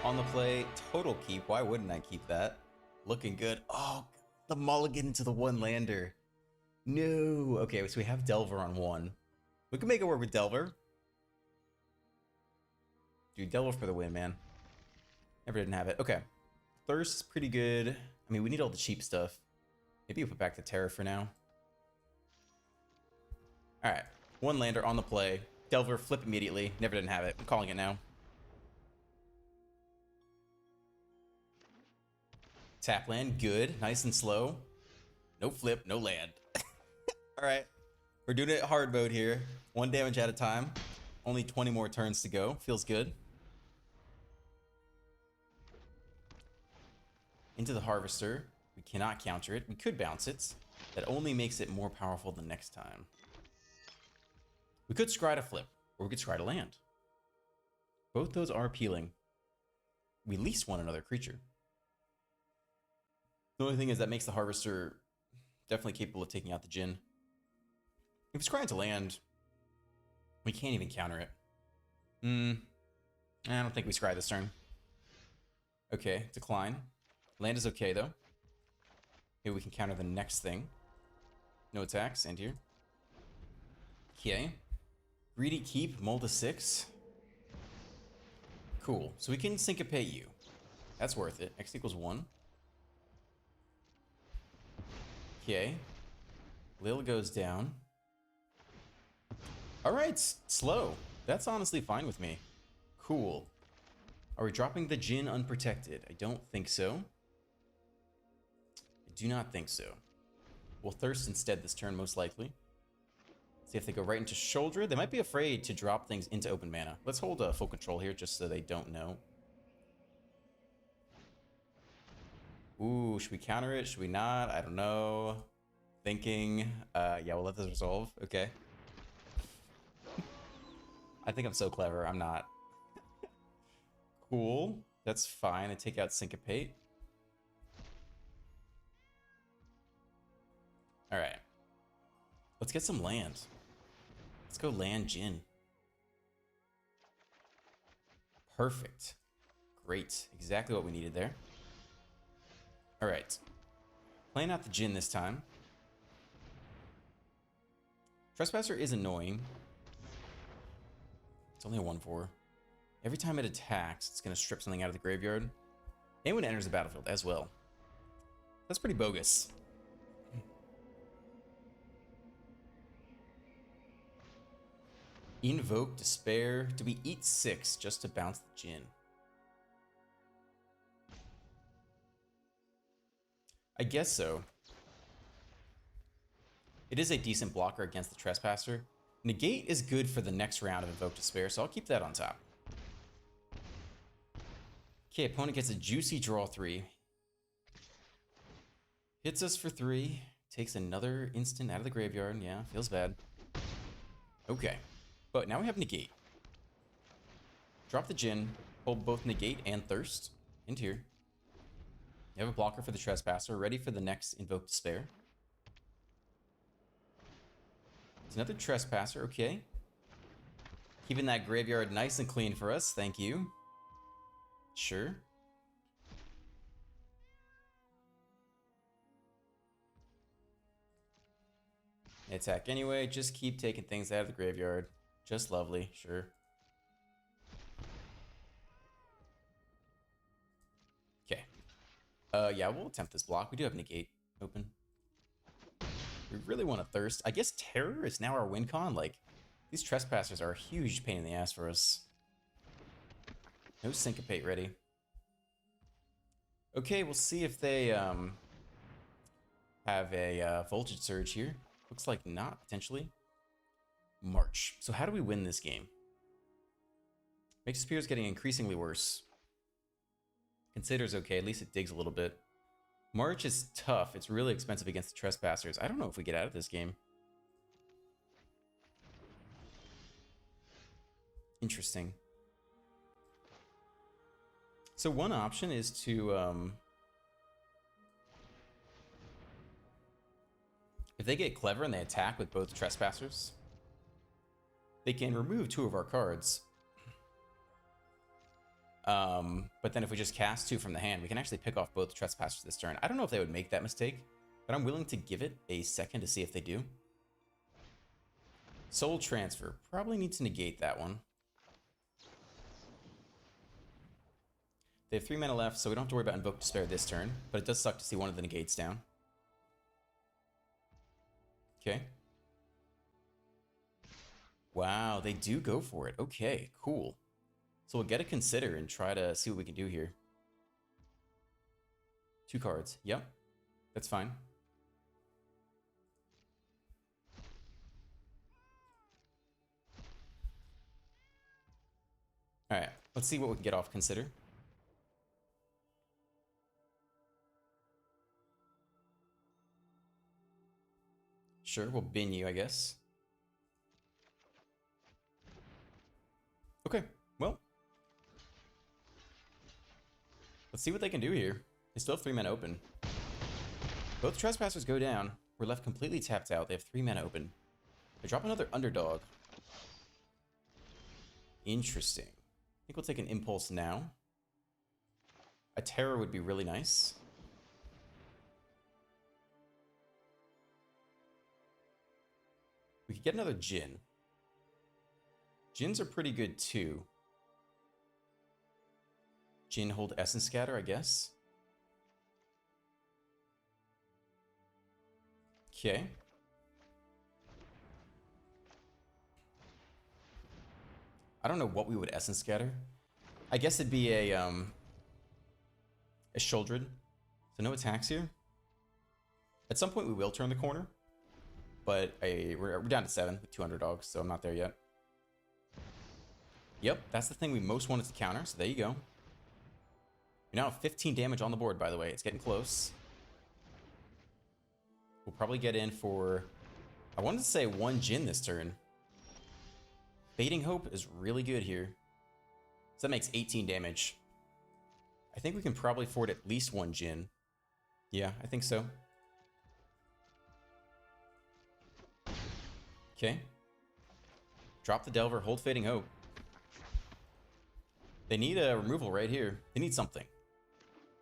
on the play. Total keep. Why wouldn't I keep that? Looking good. Oh, the mulligan to the one lander. No. Okay, so we have Delver on one. We can make it work with Delver. Dude, Delver for the win, man. Never didn't have it. Okay. Thirst is pretty good. I mean, we need all the cheap stuff. Maybe we put back the Terror for now. Alright. One lander on the play. Delver, flip immediately. Never didn't have it. I'm calling it now. Tap land, good. Nice and slow. No flip, no land. Alright. We're doing it hard mode here. 1 damage at a time. Only 20 more turns to go. Feels good. Into the Harvester. We cannot counter it. We could bounce it. That only makes it more powerful the next time. We could scry to flip, or we could scry to land. Both those are appealing. We least want another creature. The only thing is that makes the Harvester definitely capable of taking out the Djinn. If it's scrying to land, we can't even counter it. I don't think we scry this turn. Okay, decline. Land is okay, though. Maybe we can counter the next thing. No attacks, end here. Okay. Greedy Keep, Mold to 6. Cool. So we can syncopate you. That's worth it. X equals 1. Okay. Lil goes down. Alright, slow. That's honestly fine with me. Cool. Are we dropping the Djinn unprotected? I don't think so. I do not think so. We'll Thirst instead this turn, most likely. See if they go right into Shoulder. They might be afraid to drop things into open mana. Let's hold full control here just so they don't know. Ooh, should we counter it? Should we not? I don't know. Thinking. Yeah, we'll let this resolve. Okay. I think I'm so clever. I'm not. Cool. That's fine. I take out Syncopate. Alright. Let's get some land. Let's go land Djinn. Perfect. Great. Exactly what we needed there. Alright. Playing out the Djinn this time. Trespasser is annoying. It's only a 1/4. Every time it attacks, it's going to strip something out of the graveyard. And when it enters the battlefield as well. That's pretty bogus. Invoke Despair. Do we eat 6 just to bounce the Djinn? I guess so. It is a decent blocker against the Trespasser. Negate is good for the next round of Invoke Despair, so I'll keep that on top. Okay, opponent gets a juicy draw 3. Hits us for 3. Takes another instant out of the graveyard. Yeah, feels bad. Okay. But now we have Negate. Drop the Djinn. Hold both Negate and Thirst. Into here. You have a blocker for the Trespasser. Ready for the next Invoke Despair. It's another Trespasser. Okay. Keeping that graveyard nice and clean for us. Thank you. Sure. Attack anyway. Just keep taking things out of the graveyard. Just lovely. Sure. Okay. Yeah, we'll attempt this block. We do have Negate open. We really want to Thirst. I guess Terror is now our win con. Like, these Trespassers are a huge pain in the ass for us. No Syncopate ready. Okay, we'll see if they have a Voltage Surge here. Looks like not, potentially. March. So how do we win this game? Makes Spear is getting increasingly worse. Consider's okay, at least it digs a little bit. March is tough. It's really expensive against the Trespassers. I don't know if we get out of this game. Interesting. So one option is to... if they get clever and they attack with both Trespassers, they can remove 2 of our cards. But then if we just cast 2 from the hand, we can actually pick off both Trespassers this turn. I don't know if they would make that mistake, but I'm willing to give it a second to see if they do. Soul Transfer. Probably need to negate that one. They have 3 mana left, so we don't have to worry about Invoke Despair this turn, but it does suck to see one of the negates down. Okay. Wow, they do go for it. Okay, cool. So we'll get a Consider and try to see what we can do here. 2 cards. Yep, that's fine. All right, let's see what we can get off Consider. Sure, we'll bin you, I guess. Okay, well. Let's see what they can do here. They still have 3 mana open. Both Trespassers go down. We're left completely tapped out. They have 3 mana open. They drop another Underdog. Interesting. I think we'll take an Impulse now. A Terror would be really nice. We could get another Djinn. Djinns are pretty good too. Djinn hold Essence Scatter, I guess. Okay. I don't know what we would Essence Scatter. I guess it'd be a Sheoldred. So no attacks here. At some point we will turn the corner. But we're down to 7 with 2 Underdogs, so I'm not there yet. Yep, that's the thing we most wanted to counter, so there you go. We now have 15 damage on the board, by the way. It's getting close. We'll probably get in for... I wanted to say 1 Djinn this turn. Fading Hope is really good here. So that makes 18 damage. I think we can probably afford at least 1 Djinn. Yeah, I think so. Okay. Drop the Delver, hold Fading Hope. They need a removal right here. They need something.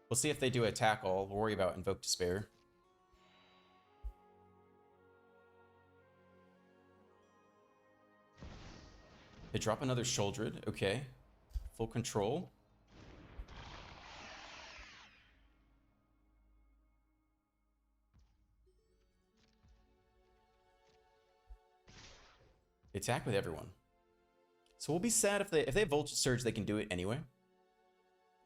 We'll see if they do attack all. We'll worry about Invoke Despair. They drop another Sheoldred. Okay. Full control. They attack with everyone. So we'll be sad if they have Voltage Surge, they can do it anyway.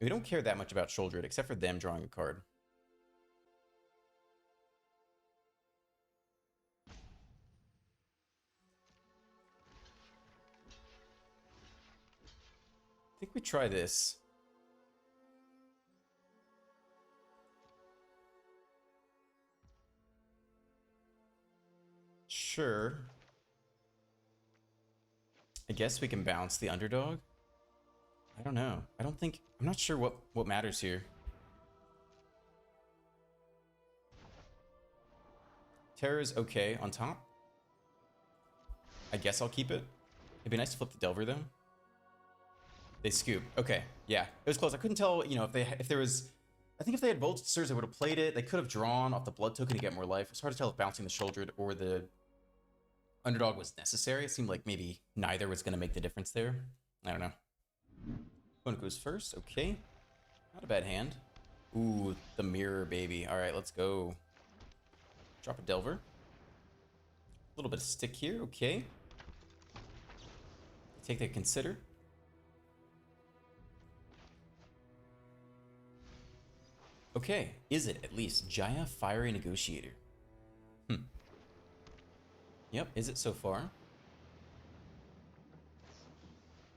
We don't care that much about Sheoldred, except for them drawing a card. I think we try this. Sure. I guess we can bounce the Underdog. I don't know. I'm not sure what matters here. Terra's okay on top. I guess I'll keep it. It'd be nice to flip the Delver though. They scoop. Okay, yeah, it was close. I couldn't tell, you know, if there was. I think if they had Voltage Surge, they would have played it. They could have drawn off the Blood Token to get more life. It's hard to tell if bouncing the Sheoldred or the Underdog was necessary. It seemed like maybe neither was going to make the difference there. I don't know. Opponent goes first. Okay. Not a bad hand. Ooh, the Mirror, baby. All right, let's go. Drop a Delver. A little bit of stick here. Okay. Take the Consider. Okay. Is it at least Jaya Fiery Negotiator? Yep, is it so far?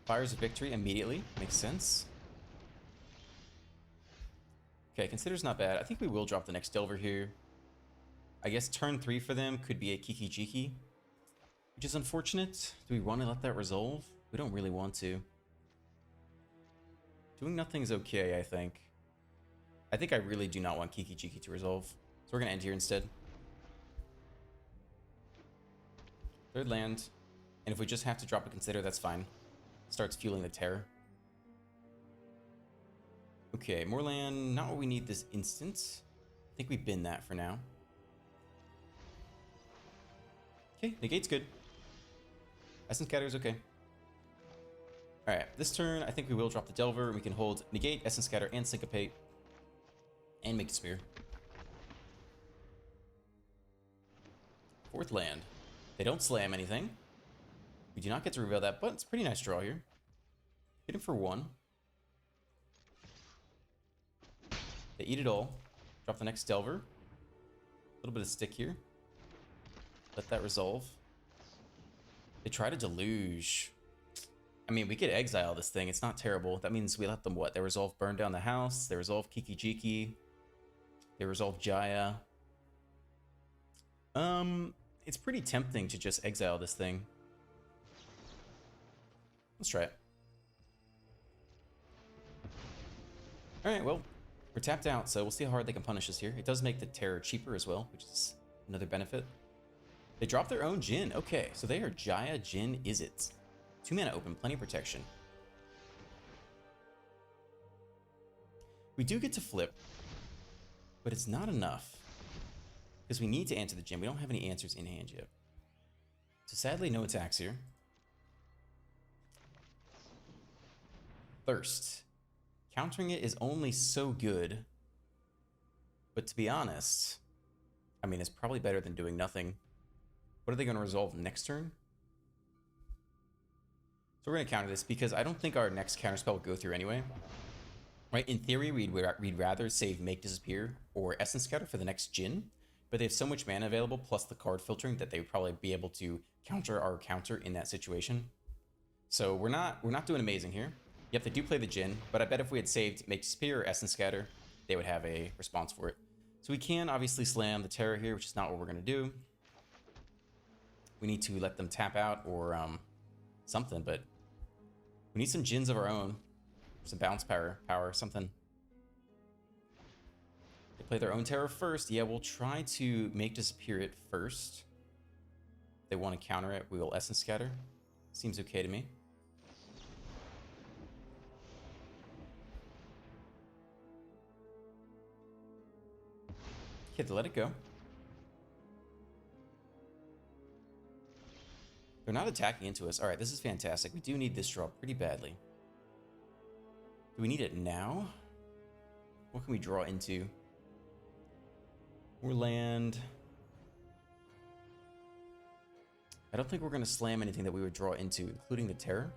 Fires a victory immediately. Makes sense. Okay, Consider's not bad. I think we will drop the next Delver here. I guess turn 3 for them could be a Kiki Jiki, which is unfortunate. Do we want to let that resolve? We don't really want to. Doing nothing is okay, I think. I think I really do not want Kiki Jiki to resolve. So we're going to end here instead. Third land, and if we just have to drop a Consider, that's fine. Starts fueling the Terror. Okay, more land. Not what we need this instant. I think we bin that for now. Okay, negate's good. Essence Scatter is okay. Alright, this turn, I think we will drop the Delver. We can hold Negate, Essence Scatter, and Syncopate. And make a Spear. Fourth land. They don't slam anything. We do not get to reveal that, but it's a pretty nice draw here. Hit him for 1. They eat it all. Drop the next Delver. A little bit of stick here. Let that resolve. They try to Deluge. I mean, we could exile this thing. It's not terrible. That means we let them what? They resolve Burn Down the House. They resolve Kiki Jiki. They resolve Jaya. It's pretty tempting to just exile this thing. Let's try it. Alright, well, we're tapped out, so we'll see how hard they can punish us here. It does make the terror cheaper as well, which is another benefit. They drop their own Jin. Okay, so they are Jaya Jin Izzet. 2 mana open, plenty of protection. We do get to flip, but it's not enough. Because we need to answer the Jin. We don't have any answers in hand yet. So sadly, no attacks here. Thirst. Countering it is only so good. But to be honest, I mean, it's probably better than doing nothing. What are they going to resolve next turn? So we're going to counter this because I don't think our next counterspell will go through anyway. Right? In theory, we'd rather save Make Disappear or Essence Scatter for the next Jin. But they have so much mana available, plus the card filtering, that they would probably be able to counter our counter in that situation. So we're not doing amazing here. Yep, they do play the Jin, but I bet if we had saved Make Disappear or Essence Scatter, they would have a response for it. So we can obviously slam the Terror here, which is not what we're going to do. We need to let them tap out or something, but we need some Jins of our own. Some bounce power, something. They play their own Terror first. Yeah, we'll try to Make Disappear it first. If they want to counter it, we will Essence Scatter. Seems okay to me. Okay, to let it go. They're not attacking into us. All right, this is fantastic. We do need this draw pretty badly. Do we need it now? What can we draw into? More land. I don't think we're going to slam anything that we would draw into, including the Terror.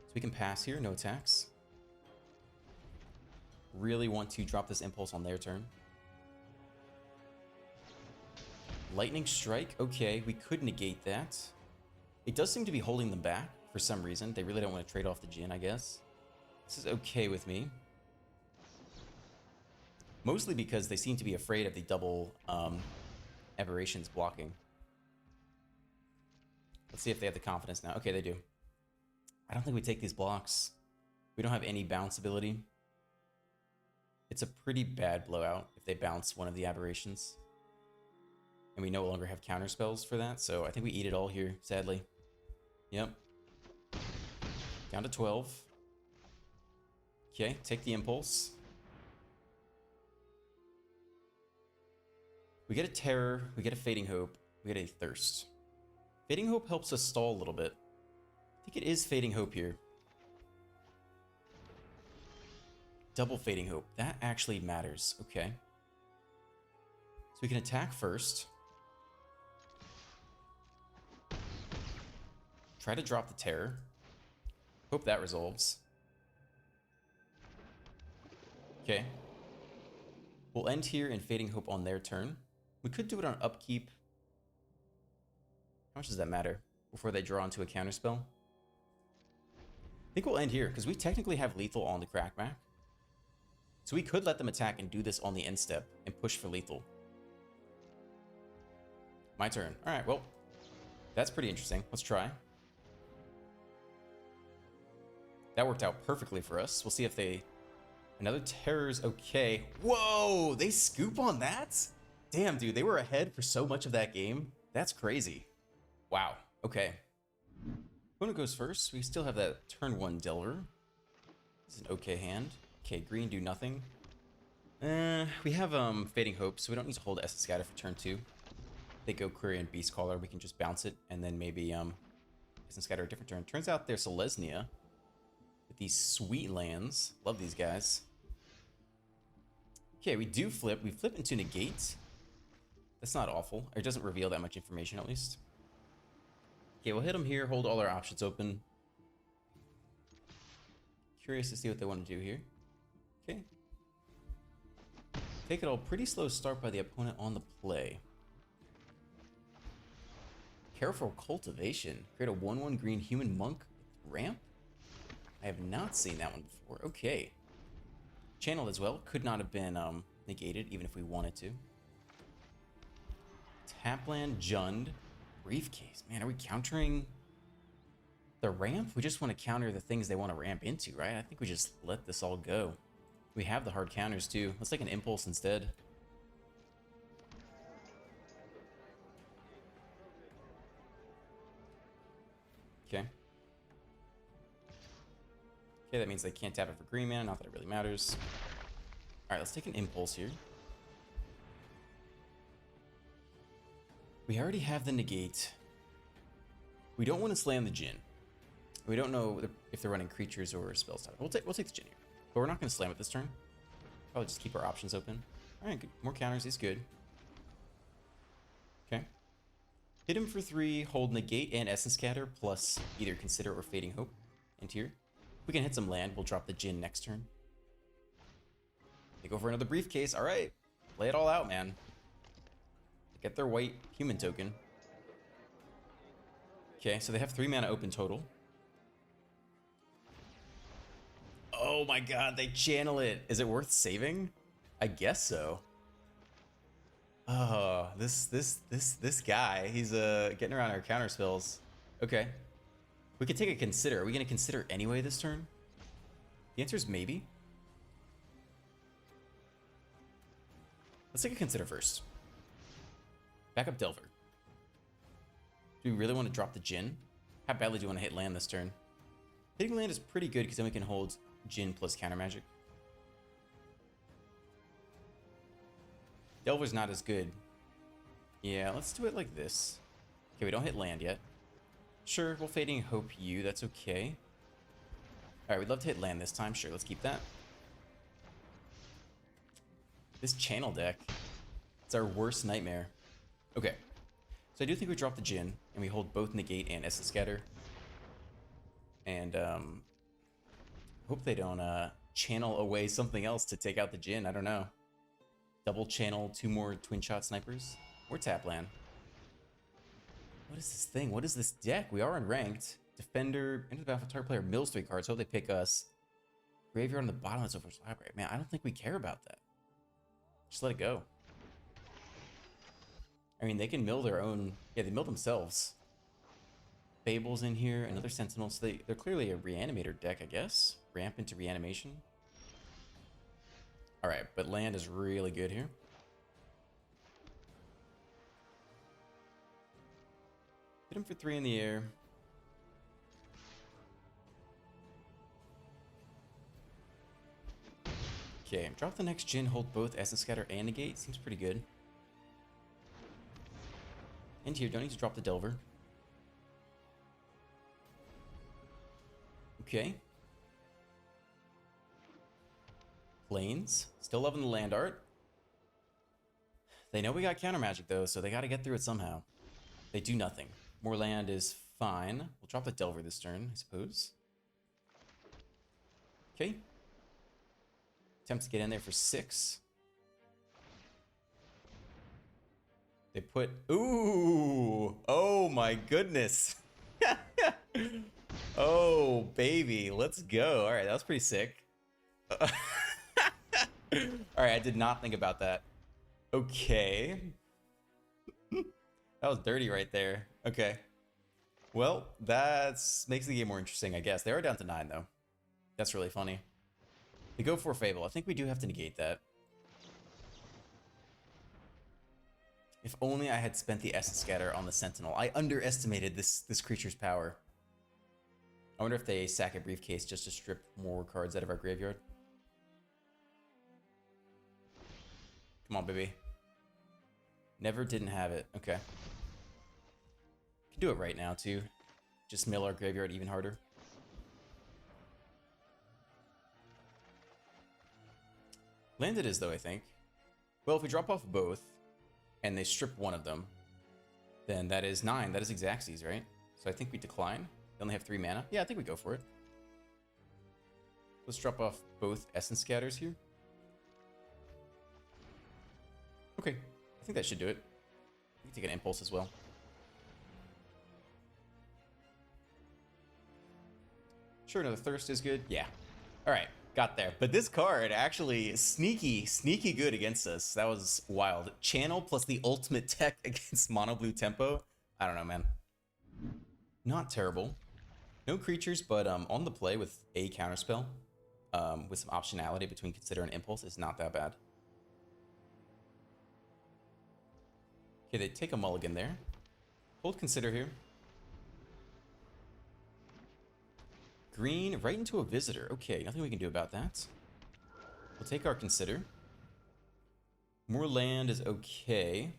So we can pass here, no attacks. Really want to drop this Impulse on their turn. Lightning Strike, okay, we could negate that. It does seem to be holding them back for some reason. They really don't want to trade off the Jin, I guess. This is okay with me. Mostly because they seem to be afraid of the double aberrations blocking. Let's see if they have the confidence now. Okay, they do. I don't think we take these blocks. We don't have any bounce ability. It's a pretty bad blowout if they bounce one of the aberrations. And we no longer have counter spells for that, so I think we eat it all here, sadly. Yep. Down to 12. Okay, take the Impulse. We get a Terror, we get a Fading Hope, we get a Thirst. Fading Hope helps us stall a little bit. I think it is Fading Hope here. Double Fading Hope, that actually matters, okay. So we can attack first. Try to drop the Terror. Hope that resolves. Okay. We'll end here in Fading Hope on their turn. We could do it on upkeep. How much does that matter before they draw into a counterspell? I think we'll end here because we technically have lethal on the Crackback. So we could let them attack and do this on the end step and push for lethal. My turn. All right, well, that's pretty interesting. Let's try. That worked out perfectly for us. We'll see if they... Another Terror's okay. Whoa, they scoop on that? Damn, dude, they were ahead for so much of that game. That's crazy. Wow, okay. Opponent goes first. We still have that turn 1 Delver. This is an okay hand. Okay, green do nothing. We have Fading Hope, so we don't need to hold Essence Scatter for turn 2. They go Query and Beast Caller, we can just bounce it, and then maybe Essence Scatter a different turn. Turns out there's Selesnya with these sweet lands. Love these guys. Okay, we do flip. We flip into Negate. That's not awful. It doesn't reveal that much information, at least. Okay, we'll hit them here, hold all our options open. Curious to see what they want to do here. Okay. Take it all. Pretty slow start by the opponent on the play. Careful Cultivation. Create a 1/1 green human monk ramp? I have not seen that one before. Okay. Channeled as well. Could not have been negated, even if we wanted to. Tapland, Jund. Briefcase. Man, are we countering the ramp? We just want to counter the things they want to ramp into, right? I think we just let this all go. We have the hard counters, too. Let's take an Impulse instead. Okay. Okay, that means they can't tap it for green mana. Not that it really matters. Alright, let's take an Impulse here. We already have the negate. We don't want to slam the Djinn. We don't know if they're running creatures or spells. We'll take the Djinn here. But we're not going to slam it this turn. Probably just keep our options open. Alright, more counters is good. Okay. Hit him for 3, hold Negate and Essence Scatter, plus either Consider or Fading Hope into here. If we can hit some land, we'll drop the Djinn next turn. They go for another Briefcase. Alright. Lay it all out, man. Get their white human token. Okay, so they have 3 mana open total. Oh my god, they channel it. Is it worth saving? I guess so. Oh, this guy, he's getting around our counter spells. Okay. We could take a Consider. Are we gonna Consider anyway this turn? The answer is maybe. Let's take a Consider first. Back up Delver. Do we really want to drop the Djinn? How badly do you want to hit land this turn? Hitting land is pretty good because then we can hold Djinn plus counter magic. Delver's not as good. Yeah, let's do it like this. Okay, we don't hit land yet. Sure, we'll Fading Hope you. That's okay. Alright, we'd love to hit land this time. Sure, let's keep that. This channel deck, it's our worst nightmare. Okay, so I do think we drop the Djinn, and we hold both Negate and Essence Scatter. And, hope they don't, channel away something else to take out the Djinn. I don't know. Double channel 2 more Twin Shot Snipers. Or tap land. What is this thing? What is this deck? We are unranked. Defender, enter the battlefield, target player mills 3 cards. Hope they pick us. Graveyard on the bottom of the Silver's Library. Man, I don't think we care about that. Just let it go. I mean, they can mill their own. Yeah, they mill themselves. Fable's in here, another Sentinel. So they're clearly a reanimator deck, I guess. Ramp into reanimation. Alright, but land is really good here. Hit him for 3 in the air. Okay, drop the next Djinn, hold both Essence Scatter and Negate. Seems pretty good. And here, don't need to drop the Delver. Okay. Plains. Still loving the land art. They know we got counter magic though, so they got to get through it somehow. They do nothing. More land is fine. We'll drop the Delver this turn, I suppose. Okay. Attempt to get in there for 6. They put... Ooh! Oh my goodness! Oh, baby. Let's go. Alright, that was pretty sick. Alright, I did not think about that. Okay. That was dirty right there. Okay. Well, that makes the game more interesting, I guess. They are down to 9, though. That's really funny. They go for Fable. I think we do have to negate that. If only I had spent the Essence Scatter on the Sentinel. I underestimated this creature's power. I wonder if they sack a Briefcase just to strip more cards out of our graveyard. Come on, baby. Never didn't have it. Okay. Can do it right now, too. Just mill our graveyard even harder. Land it is, though, I think. Well, if we drop off both, and they strip one of them, then that is 9. That is Xaxes, right? So I think we decline. They only have 3 mana. Yeah, I think we go for it. Let's drop off both Essence Scatters here. Okay, I think that should do it. We can take an Impulse as well. Sure, another Thirst is good. Yeah. All right, got there. But this card actually sneaky good against us. That was wild. Channel plus the ultimate tech against Mono Blue Tempo. I don't know, man. Not terrible. No creatures, but on the play with a counterspell, with some optionality between Consider and Impulse is not that bad. Okay, they take a mulligan there. Hold Consider here. Green right into a Visitor. Okay, nothing we can do about that. We'll take our Consider. More land is okay.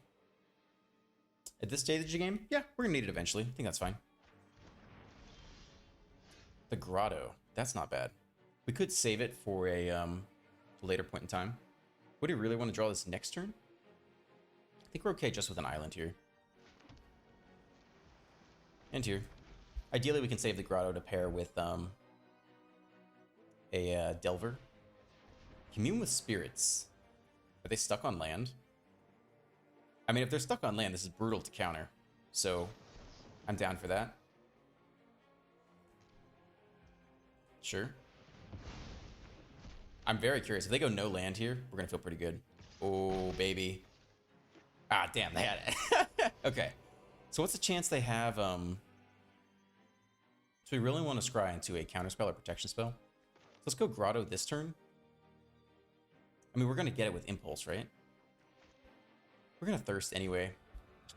At this stage of the game, yeah, we're gonna need it eventually. I think that's fine. The Grotto. That's not bad. We could save it for a later point in time. Would you really want to draw this next turn? I think we're okay just with an island here. And here. Ideally, we can save the Grotto to pair with a Delver. Commune with Spirits. Are they stuck on land? I mean, if they're stuck on land, this is brutal to counter. So, I'm down for that. Sure. I'm very curious. If they go no land here, we're going to feel pretty good. Oh, baby. Ah, damn, they had it. Okay. So what's the chance they have... So we really want to scry into a counterspell or protection spell. So let's go Grotto this turn. I mean, we're going to get it with Impulse, right? We're going to Thirst anyway.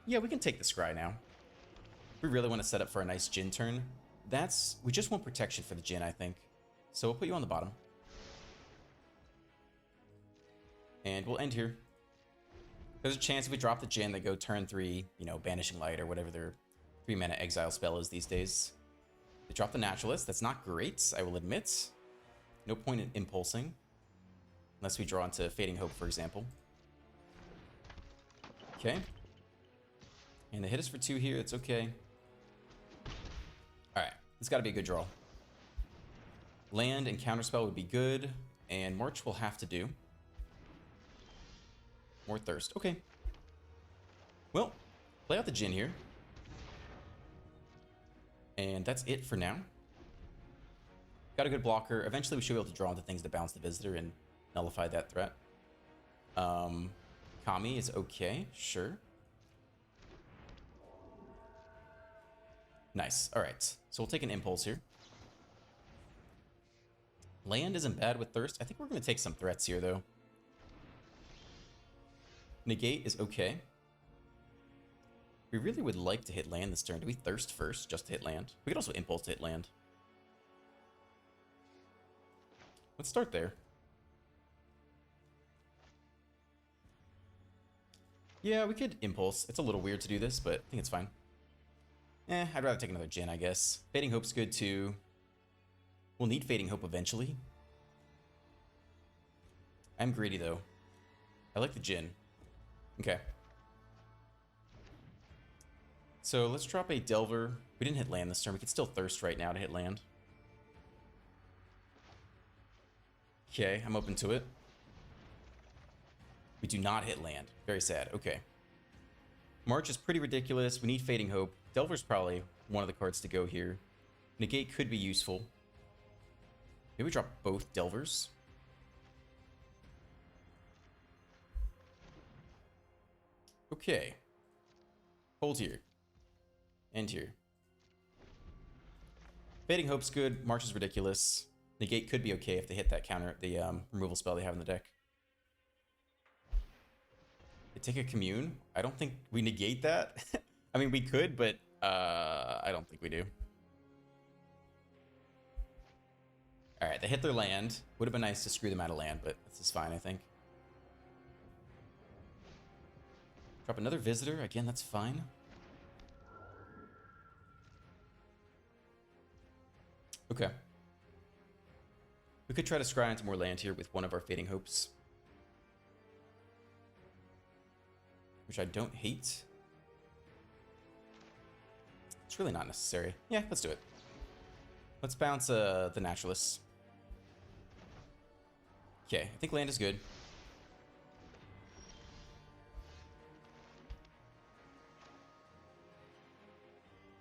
Yeah, we can take the scry now. We really want to set up for a nice Djinn turn. We just want protection for the Djinn, I think. So we'll put you on the bottom. And we'll end here. There's a chance if we drop the Djinn, they go turn 3, you know, Banishing Light or whatever their 3-mana exile spell is these days. They drop the Naturalist. That's not great, I will admit. No point in impulsing. Unless we draw into Fading Hope, for example. Okay. And they hit us for 2 here. It's okay. Alright. It's got to be a good draw. Land and Counterspell would be good. And March will have to do. More Thirst. Okay. Well, play out the Djinn here. And that's it for now. Got a good blocker. Eventually we should be able to draw into things to bounce the Visitor and nullify that threat. Kami is okay. Sure. Nice. Alright. So we'll take an Impulse here. Land isn't bad with Thirst. I think we're going to take some threats here, though. Negate is okay. We really would like to hit land this turn. Do we Thirst first just to hit land? We could also Impulse to hit land. Let's start there. Yeah, we could Impulse. It's a little weird to do this, but I think it's fine. I'd rather take another Djinn, I guess. Fading Hope's good, too. We'll need Fading Hope eventually. I'm greedy, though. I like the Djinn. Okay. So let's drop a Delver. We didn't hit land this turn. We could still Thirst right now to hit land. Okay, I'm open to it. We do not hit land. Very sad. Okay. March is pretty ridiculous. We need Fading Hope. Delver's probably one of the cards to go here. Negate could be useful. Maybe we drop both Delvers. Okay. Hold here. End here. Fading Hope's good. March is ridiculous. Negate could be okay if they hit that counter, the removal spell they have in the deck. They take a Commune. I don't think we negate that. I mean, we could, but I don't think we do. Alright, they hit their land. Would have been nice to screw them out of land, but this is fine, I think. Drop another visitor. Again, that's fine. Okay. We could try to scry into more land here with one of our Fading Hopes, which I don't hate. It's really not necessary. Yeah, let's do it. Let's bounce the Naturalists. Okay, I think land is good.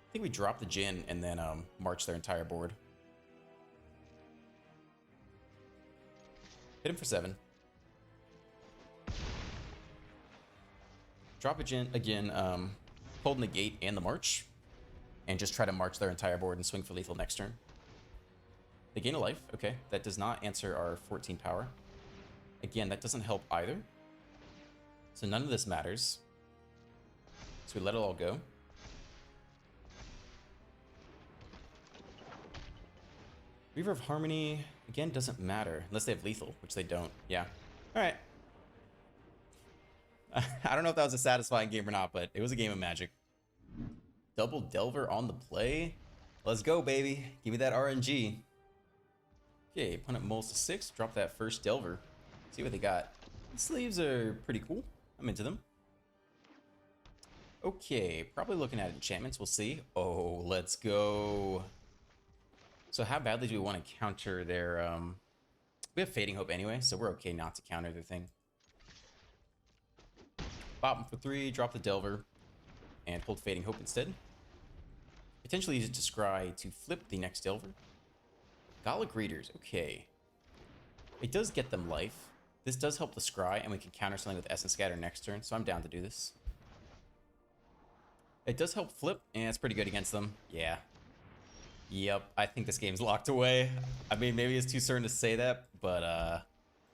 I think we drop the Djinn and then march their entire board. Hit him for 7. Drop a Djinn again, hold negate and the march, and just try to march their entire board and swing for lethal next turn. They gain a life. Okay, that does not answer our 14 power. Again, that doesn't help either. So none of this matters. So we let it all go. Reaver of Harmony, again, doesn't matter. Unless they have lethal, which they don't. Yeah. Alright. I don't know if that was a satisfying game or not, but it was a game of Magic. Double Delver on the play. Let's go, baby. Give me that RNG. Okay, opponent mulls to 6. Drop that first Delver. See what they got. The sleeves are pretty cool. I'm into them. Okay, probably looking at enchantments. We'll see. Oh, let's go. So how badly do we want to counter their... We have Fading Hope anyway, so we're okay not to counter their thing. Pop them for 3, drop the Delver, and hold Fading Hope instead. Potentially use it to scry to flip the next Delver. Gallic Readers, okay. It does get them life. This does help the scry, and we can counter something with Essence Scatter next turn, so I'm down to do this. It does help flip, and it's pretty good against them. Yeah. Yep, I think this game's locked away. I mean, maybe it's too certain to say that, but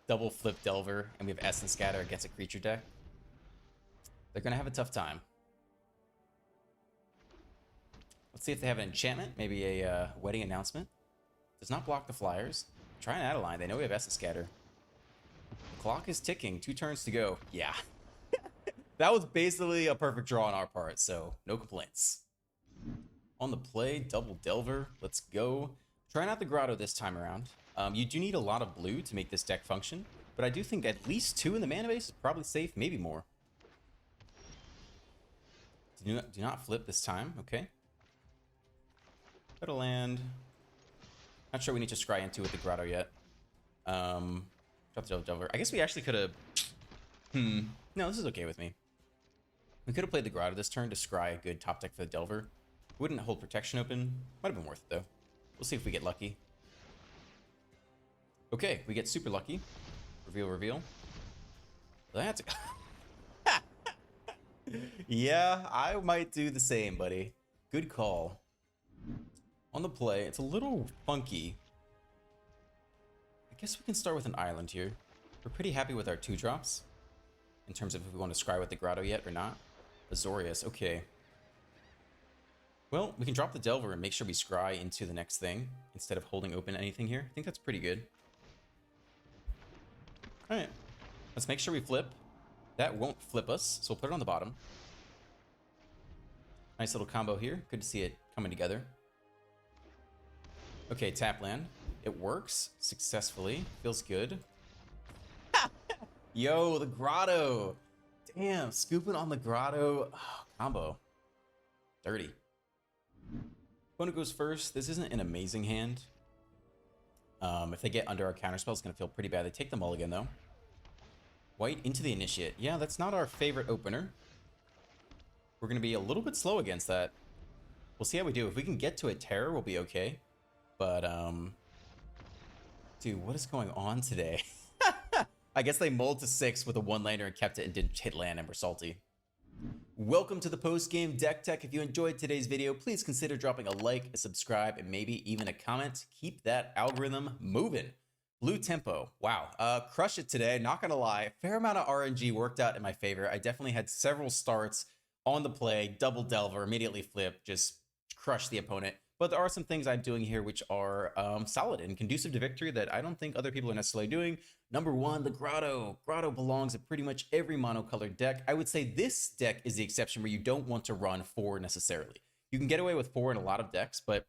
double flip Delver, and we have Essence Scatter against a creature deck. They're going to have a tough time. Let's see if they have an enchantment, maybe a wedding announcement. Does not block the flyers. Try an Adeline. They know we have Essence Scatter. The clock is ticking. 2 turns to go. Yeah. That was basically a perfect draw on our part, so no complaints. On the play, double Delver. Let's go. Try not the Grotto this time around. You do need a lot of blue to make this deck function, but I do think at least 2 in the mana base is probably safe, maybe more. Do not flip this time, okay. Better land. Not sure we need to scry into with the Grotto yet. Drop the Delver. I guess we actually could have... No, this is okay with me. We could have played the Grotto this turn to scry a good top deck for the Delver. Wouldn't hold protection open. Might have been worth it, though. We'll see if we get lucky. Okay, we get super lucky. Reveal, reveal. That's... Yeah, I might do the same, buddy. Good call. On the play, it's a little funky. I guess we can start with an island here. We're pretty happy with our 2-drops. In terms of if we want to scry with the Grotto yet or not. Azorius, okay. Well, we can drop the Delver and make sure we scry into the next thing instead of holding open anything here. I think that's pretty good. Alright. Let's make sure we flip. That won't flip us, so we'll put it on the bottom. Nice little combo here. Good to see it coming together. Okay, tap land. It works successfully. Feels good. Yo, the Grotto. Damn, scooping on the Grotto. Oh, combo. Dirty. Opponent goes first. This isn't an amazing hand. If they get under our counterspell, it's going to feel pretty bad. They take the mulligan, though. White into the Initiate. Yeah, that's not our favorite opener. We're going to be a little bit slow against that. We'll see how we do. If we can get to a Terror, we'll be okay. But, dude, what is going on today? I guess they mulled to 6 with a 1-laner and kept it and didn't hit land, and we're salty. Welcome to the post-game Deck Tech. If you enjoyed today's video, please consider dropping a like, a subscribe, and maybe even a comment. Keep that algorithm moving. Blue Tempo. Wow. Crush it today. Not going to lie. Fair amount of RNG worked out in my favor. I definitely had several starts on the play. Double Delver, immediately flip, just crush the opponent. But there are some things I'm doing here which are solid and conducive to victory that I don't think other people are necessarily doing. Number one, the Grotto. Grotto belongs in pretty much every monocolored deck. I would say this deck is the exception where you don't want to run 4 necessarily. You can get away with 4 in a lot of decks, but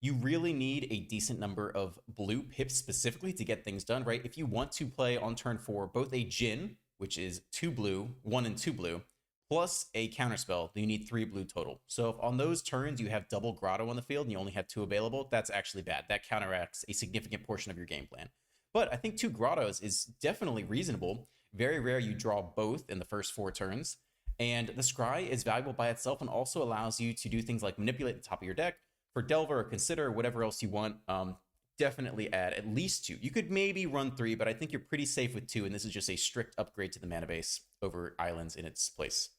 you really need a decent number of blue pips specifically to get things done, right? If you want to play on turn 4 both a Djinn, which is 2 blue, 1 and 2 blue, plus a counterspell, then you need 3 blue total. So if on those turns you have double Grotto on the field and you only have 2 available, that's actually bad. That counteracts a significant portion of your game plan. But I think 2 Grottos is definitely reasonable. Very rare you draw both in the first 4 turns. And the Scry is valuable by itself and also allows you to do things like manipulate the top of your deck. For Delver or Consider, whatever else you want, definitely add at least 2. You could maybe run 3, but I think you're pretty safe with 2, and this is just a strict upgrade to the mana base over Islands in its place.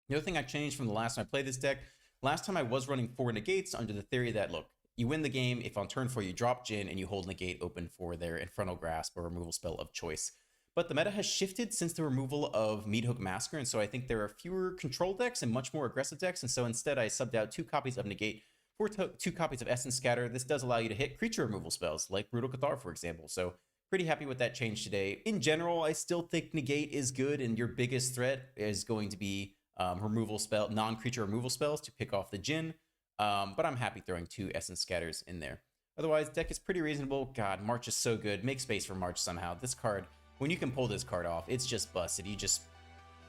The other thing I changed from the last time I played this deck, last time I was running 4 negates under the theory that, look, you win the game if on turn 4 you drop Djinn and you hold negate open for their Infernal Grasp or removal spell of choice. But the meta has shifted since the removal of Meathook Massacre, and so I think there are fewer control decks and much more aggressive decks, and so instead I subbed out 2 copies of negate for 2 copies of Essence Scatter. This does allow you to hit creature removal spells, like Brutal Cathar, for example, so pretty happy with that change today. In general, I still think negate is good, and your biggest threat is going to be removal spell, non-creature removal spells to pick off the Djinn, but I'm happy throwing 2 Essence Scatters in there. Otherwise, deck is pretty reasonable. God, March is so good. Make space for March somehow. This card, when you can pull this card off, it's just busted. You just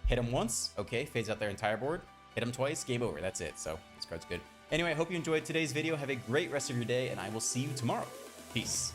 hit them once, okay, fades out their entire board. Hit them twice, game over. That's it. So this card's good. Anyway, I hope you enjoyed today's video. Have a great rest of your day, and I will see you tomorrow. Peace.